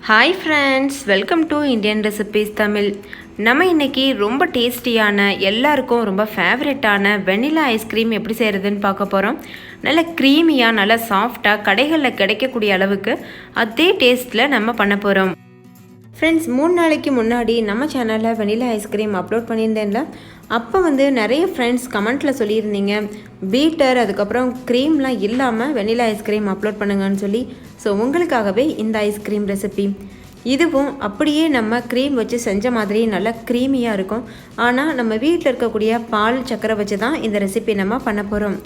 Hi friends, welcome to Indian recipes Tamil. நம்ம இன்றைக்கி ரொம்ப டேஸ்டியான எல்லாருக்கும் ரொம்ப ஃபேவரட்டான வெனிலா ஐஸ்கிரீம் எப்படி செய்கிறதுன்னு பார்க்க போகிறோம். நல்ல க்ரீமியாக நல்ல சாஃப்டாக கடைகளில் கிடைக்கக்கூடிய அளவுக்கு அதே டேஸ்ட்டில் நம்ம பண்ண போகிறோம். ஃப்ரெண்ட்ஸ், 3 நாளைக்கு முன்னாடி நம்ம சேனலில் வெனிலா ஐஸ்கிரீம் அப்லோட் பண்ணியிருந்தேன்ல, அப்போ நிறைய ஃப்ரெண்ட்ஸ் கமெண்ட்டில் சொல்லியிருந்தீங்க பீட்டர் அதுக்கப்புறம் க்ரீம்லாம் இல்லாமல் வெனிலா ஐஸ்கிரீம் அப்லோட் பண்ணுங்கன்னு சொல்லி. ஸோ உங்களுக்காகவே இந்த ஐஸ்கிரீம் ரெசிபி. இதுவும் அப்படியே நம்ம க்ரீம் வச்சு செஞ்ச மாதிரி நல்லா க்ரீமியாக இருக்கும். ஆனால் நம்ம வீட்டில் இருக்கக்கூடிய பால் சக்கரை வச்சு தான் இந்த ரெசிபி நம்ம பண்ண போகிறோம்.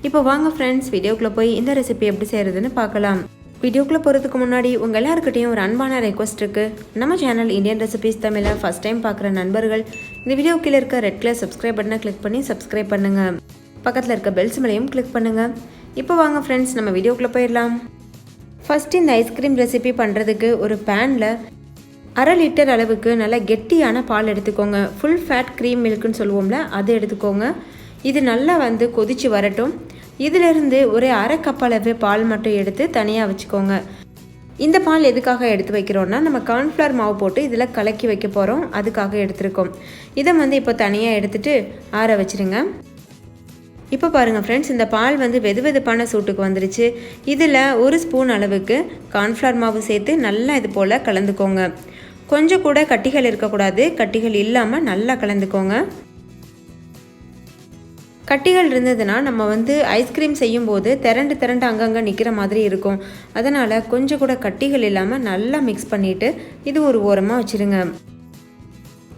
இப்போ வாங்க ஃப்ரெண்ட்ஸ், வீடியோக்குள்ளே போய் இந்த ரெசிபி எப்படி செய்கிறதுன்னு பார்க்கலாம். வீடியோக்குள்ளே போகிறதுக்கு முன்னாடி உங்கள் எல்லாருக்கிட்டையும் ஒரு அன்பான ரெக்வஸ்ட் இருக்குது. நம்ம சேனல் இந்தியன் ரெசிபீஸ் தமிழை ஃபஸ்ட் டைம் பார்க்குற நண்பர்கள் இந்த வீடியோ கீழே இருக்க ரெட் கலர் சப்ஸ்கிரைப் பட்டனை கிளிக் பண்ணி சப்ஸ்கிரைப் பண்ணுங்கள். பக்கத்தில் இருக்க பெல் சிம்பலையும் கிளிக் பண்ணுங்கள். இப்போ வாங்க ஃப்ரெண்ட்ஸ், நம்ம வீடியோக்குள்ளே போயிடலாம். ஃபஸ்ட்டு இந்த ஐஸ்கிரீம் ரெசிபி பண்ணுறதுக்கு ஒரு பேனில் 1/2 லிட்டர் அளவுக்கு நல்லா கெட்டியான பால் எடுத்துக்கோங்க. ஃபுல் ஃபேட் க்ரீம் மில்க்குன்னு சொல்லுவோம்ல, அது எடுத்துக்கோங்க. இது நல்லா கொதித்து வரட்டும். இதிலிருந்து ஒரு 1/2 கப் அளவு பால் மட்டும் எடுத்து தனியாக வச்சுக்கோங்க. இந்த பால் எதுக்காக எடுத்து வைக்கிறோன்னா, நம்ம கார்ன்ஃப்ளவர் மாவு போட்டு இதில் கலக்கி வைக்க போகிறோம், அதுக்காக எடுத்துருக்கோம். இதை இப்போ தனியாக எடுத்துகிட்டு ஆற வச்சுருங்க. இப்போ பாருங்கள் ஃப்ரெண்ட்ஸ், இந்த பால் வெது வெதுப்பான சூட்டுக்கு வந்துருச்சு. இதில் 1 ஸ்பூன் அளவுக்கு கார்ன்ஃப்ளவர் மாவு சேர்த்து நல்லா இது போல் கலந்துக்கோங்க. கொஞ்சம் கூட கட்டிகள் இருக்கக்கூடாது, கட்டிகள் இல்லாமல் நல்லா கலந்துக்கோங்க. கட்டிகள் இருந்ததுன்னா நம்ம ஐஸ்கிரீம் செய்யும்போது திரண்டு அங்கங்கே நிற்கிற மாதிரி இருக்கும். அதனால் கொஞ்சம் கூட கட்டிகள் இல்லாமல் நல்லா மிக்ஸ் பண்ணிவிட்டு இது ஒரு ஓரமாக வச்சுருங்க.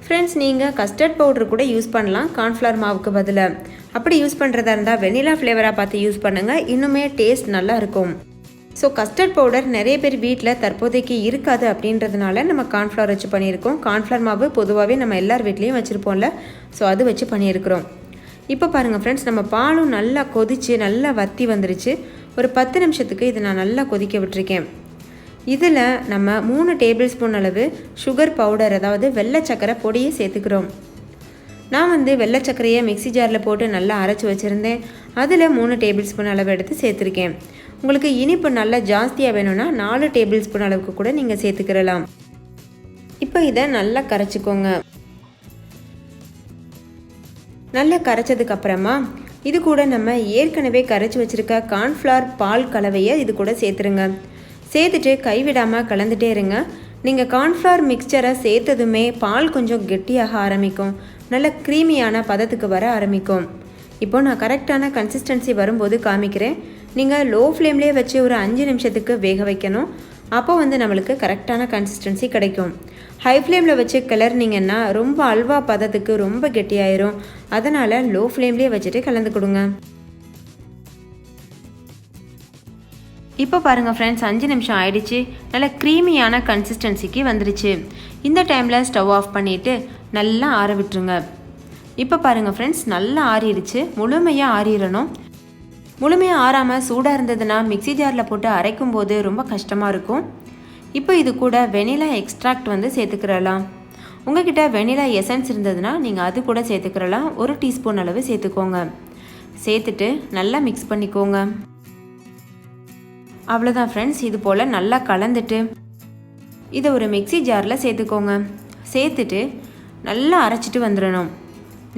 ஃப்ரெண்ட்ஸ், நீங்கள் கஸ்டர்ட் பவுடர் கூட யூஸ் பண்ணலாம் கார்ன்ஃப்ளவர் மாவுக்கு பதிலாக. அப்படி யூஸ் பண்ணுறதா இருந்தால் வெனிலா ஃப்ளேவராக பார்த்து யூஸ் பண்ணுங்கள், இன்னுமே டேஸ்ட் நல்லா இருக்கும். ஸோ கஸ்டர்ட் பவுடர் நிறைய பேர் வீட்டில் தற்போதைக்கு இருக்காது அப்படின்றதுனால நம்ம கார்ன்ஃப்ளவர் வச்சு பண்ணியிருக்கோம். கார்ன்ஃப்ளவர் மாவு பொதுவாகவே நம்ம எல்லார் வீட்லேயும் வச்சுருப்போம்ல, ஸோ அது வச்சு பண்ணியிருக்கிறோம். இப்போ பாருங்கள் ஃப்ரெண்ட்ஸ், நம்ம பாலும் நல்லா கொதித்து நல்லா வற்றி வந்துருச்சு. ஒரு 10 நிமிஷத்துக்கு இதை நான் நல்லா கொதிக்க விட்டுருக்கேன். இதில் நம்ம 3 டேபிள் ஸ்பூன் அளவு சுகர் பவுடர், அதாவது வெள்ளை சக்கரை பொடியை சேர்த்துக்கிறோம். நான் வெள்ளை சக்கரையை மிக்சி ஜாரில் போட்டு நல்லா அரைச்சி வச்சுருந்தேன். அதில் 3 டேபிள் ஸ்பூன் அளவு எடுத்து சேர்த்துருக்கேன். உங்களுக்கு இனிப்பு நல்லா ஜாஸ்தியாக வேணும்னா 4 டேபிள் ஸ்பூன் அளவுக்கு கூட நீங்கள் சேர்த்துக்கிறலாம். இப்போ இதை நல்லா கரைச்சிக்கோங்க. நல்லா கரைச்சதுக்கு அப்புறமா இது கூட நம்ம ஏற்கனவே கரைச்சி வச்சுருக்க கார்ன்ஃப்ளவர் பால் கலவையை இது கூட சேர்த்துருங்க. சேர்த்துட்டு கைவிடாமல் கலந்துட்டே இருங்க. நீங்கள் கார்ன்ஃப்ளவர் மிக்சரை சேர்த்ததுமே பால் கொஞ்சம் கெட்டியாக ஆரம்பிக்கும், நல்ல க்ரீமியான பதத்துக்கு வர ஆரம்பிக்கும். இப்போது நான் கரெக்டான கன்சிஸ்டன்சி வரும்போது காமிக்கிறேன். நீங்கள் லோ ஃப்ளேம்லேயே வச்சு ஒரு 5 நிமிஷத்துக்கு வேக வைக்கணும். அப்போ நம்மளுக்கு கரெக்டான கன்சிஸ்டன்சி கிடைக்கும். ஹை ஃப்ளேமில் வச்சு கிளறினீங்கன்னா ரொம்ப அல்வா பதத்துக்கு ரொம்ப கெட்டியாயிரும். அதனால் லோ ஃப்ளேம்லேயே வச்சுட்டு கலந்து கொடுங்க. இப்போ பாருங்கள் ஃப்ரெண்ட்ஸ், 5 நிமிஷம் ஆயிடுச்சு. நல்ல க்ரீமியான கன்சிஸ்டன்சிக்கு வந்துருச்சு. இந்த டைமில் ஸ்டவ் ஆஃப் பண்ணிவிட்டு நல்லா ஆற விட்டுருங்க. இப்போ பாருங்கள் ஃப்ரெண்ட்ஸ், நல்லா ஆறிடுச்சு. முழுமையாக ஆறிடணும். முழுமையாக ஆறாமல் சூடாக இருந்ததுன்னா மிக்சி ஜாரில் போட்டு அரைக்கும் போது ரொம்ப கஷ்டமாக இருக்கும். இப்போ இது கூட வெனிலா எக்ஸ்ட்ராக்ட் சேர்த்துக்கிறலாம். உங்கள்கிட்ட வெனிலா எசன்ஸ் இருந்ததுன்னா நீங்கள் அது கூட சேர்த்துக்கிறலாம். 1 டீஸ்பூன் அளவு சேர்த்துக்கோங்க. சேர்த்துட்டு நல்லா மிக்ஸ் பண்ணிக்கோங்க. அவ்வளோதான் ஃப்ரெண்ட்ஸ், இது போல் நல்லா கலந்துட்டு இதை ஒரு மிக்சி ஜாரில் சேர்த்துக்கோங்க. சேர்த்துட்டு நல்லா அரைச்சிட்டு வந்துடணும்.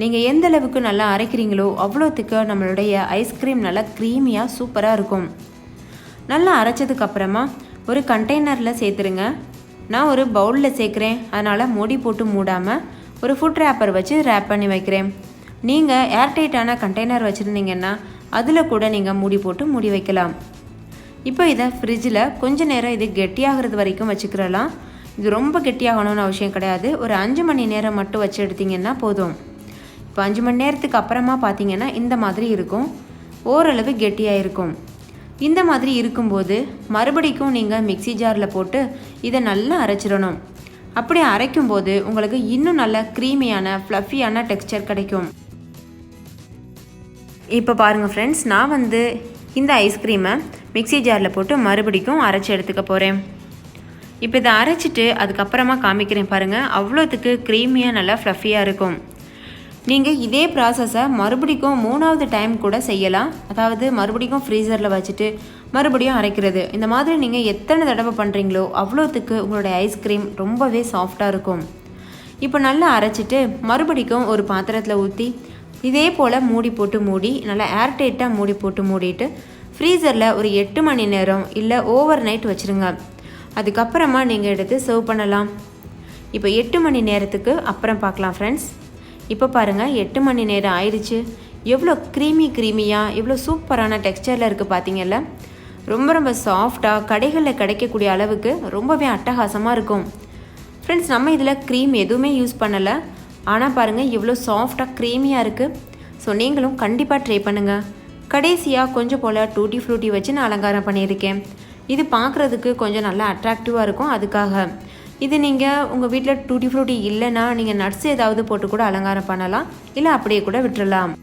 நீங்கள் எந்த அளவுக்கு நல்லா அரைக்கிறீங்களோ அவ்வளோத்துக்கு நம்மளுடைய ஐஸ்கிரீம் நல்லா க்ரீமியாக சூப்பராக இருக்கும். நல்லா அரைச்சதுக்கப்புறமா ஒரு கண்டெய்னரில் சேர்த்துருங்க. நான் ஒரு பவுலில் சேர்க்குறேன், அதனால் மூடி போட்டு மூடாமல் ஒரு ஃபுட் ரேப்பர் வச்சு ரேப் பண்ணி வைக்கிறேன். நீங்கள் ஏர்டைட்டான கண்டெய்னர் வச்சுருந்தீங்கன்னா அதில் கூட நீங்கள் மூடி போட்டு மூடி வைக்கலாம். இப்போ இதை ஃப்ரிட்ஜில் கொஞ்ச நேரம் இது கெட்டியாகிறது வரைக்கும் வச்சுக்கிறலாம். இது ரொம்ப கெட்டியாகணும்னு அவசியம் கிடையாது. ஒரு 5 மணி நேரம் மட்டும் வச்சு எடுத்திங்கன்னா போதும். இப்போ 5 மணி நேரத்துக்கு அப்புறமா பார்த்தீங்கன்னா இந்த மாதிரி இருக்கும், ஓரளவு கெட்டியாக இருக்கும். இந்த மாதிரி இருக்கும்போது மறுபடிக்கும் நீங்கள் மிக்சி ஜாரில் போட்டு இதை நல்லா அரைச்சிடணும். அப்படி அரைக்கும்போது உங்களுக்கு இன்னும் நல்ல க்ரீமியான ஃப்ளஃபியான டெக்ஸ்சர் கிடைக்கும். இப்போ பாருங்கள் ஃப்ரெண்ட்ஸ், நான் இந்த ஐஸ்கிரீமை மிக்சி ஜாரில் போட்டு மறுபடிக்கும் அரைச்சி எடுத்துக்க போகிறேன். இப்போ இதை அரைச்சிட்டு அதுக்கப்புறமா காமிக்கிறேன் பாருங்கள், அவ்வளோத்துக்கு க்ரீமியாக நல்லா ஃப்ளஃபியாக இருக்கும். நீங்கள் இதே ப்ராசஸை மறுபடிக்கும் 3வது டைம் கூட செய்யலாம். அதாவது மறுபடிக்கும் ஃப்ரீசரில் வச்சுட்டு மறுபடியும் அரைக்கிறது. இந்த மாதிரி நீங்கள் எத்தனை தடவை பண்ணுறீங்களோ அவ்வளோத்துக்கு உங்களுடைய ஐஸ்கிரீம் ரொம்பவே சாஃப்டாக இருக்கும். இப்போ நல்லா அரைச்சிட்டு மறுபடிக்கும் ஒரு பாத்திரத்தில் ஊற்றி இதே போல் மூடி நல்லா ஏர்டைட்டாக மூடிட்டு ஃப்ரீசரில் ஒரு 8 மணி நேரம் இல்லை ஓவர் நைட் வச்சுருங்க. அதுக்கப்புறமா நீங்கள் எடுத்து சர்வ் பண்ணலாம். இப்போ 8 மணி நேரத்துக்கு அப்புறம் பார்க்கலாம் ஃப்ரெண்ட்ஸ். இப்போ பாருங்கள் 8 மணி நேரம் ஆயிடுச்சு. எவ்வளோ க்ரீமியாக எவ்வளோ சூப்பரான டெக்ஸ்சரில் இருக்குது பார்த்தீங்கல்ல. ரொம்ப சாஃப்டாக கடைகளில் கிடைக்கக்கூடிய அளவுக்கு ரொம்பவே அட்டகாசமாக இருக்கும். ஃப்ரெண்ட்ஸ், நம்ம இதில் க்ரீம் எதுவுமே யூஸ் பண்ணலை. ஆனால் பாருங்கள் எவ்வளோ சாஃப்டாக க்ரீமியாக இருக்குது. ஸோ நீங்களும் கண்டிப்பாக ட்ரை பண்ணுங்கள். கடைசியாக கொஞ்சம் போல் டூட்டி ஃப்ரூட்டி வச்சு நான் அலங்காரம் பண்ணியிருக்கேன். இது பார்க்குறதுக்கு கொஞ்சம் நல்லா அட்ராக்டிவாக இருக்கும். அதுக்காக இது நீங்கள் உங்கள் வீட்டில் டூட்டி ஃப்ரூட்டி இல்லைன்னா நீங்கள் நட்ஸ் ஏதாவது போட்டு கூட அலங்காரம் பண்ணலாம், இல்லை அப்படியே கூட விட்டுறலாம்.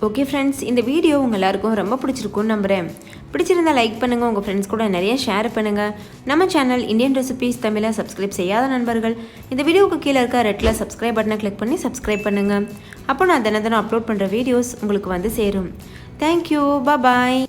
ஓகே ஃப்ரெண்ட்ஸ், இந்த வீடியோ உங்கள் எல்லாருக்கும் ரொம்ப பிடிச்சிருக்குன்னு நம்புகிறேன். பிடிச்சிருந்தால் லைக் பண்ணுங்கள், உங்கள் ஃப்ரெண்ட்ஸ் கூட நிறைய ஷேர் பண்ணுங்கள். நம்ம சேனல் இந்தியன் ரெசிபீஸ் தமிழை சப்ஸ்கிரைப் செய்யாத நண்பர்கள் இந்த வீடியோவுக்கு கீழே இருக்க ரெட்டில் சப்ஸ்கிரைப் பட்டனை கிளிக் பண்ணி சப்ஸ்கிரைப் பண்ணுங்கள். அப்போ நான் தினம் அப்லோட் பண்ணுற வீடியோஸ் உங்களுக்கு வந்து சேரும். தேங்க்யூ, பாய்.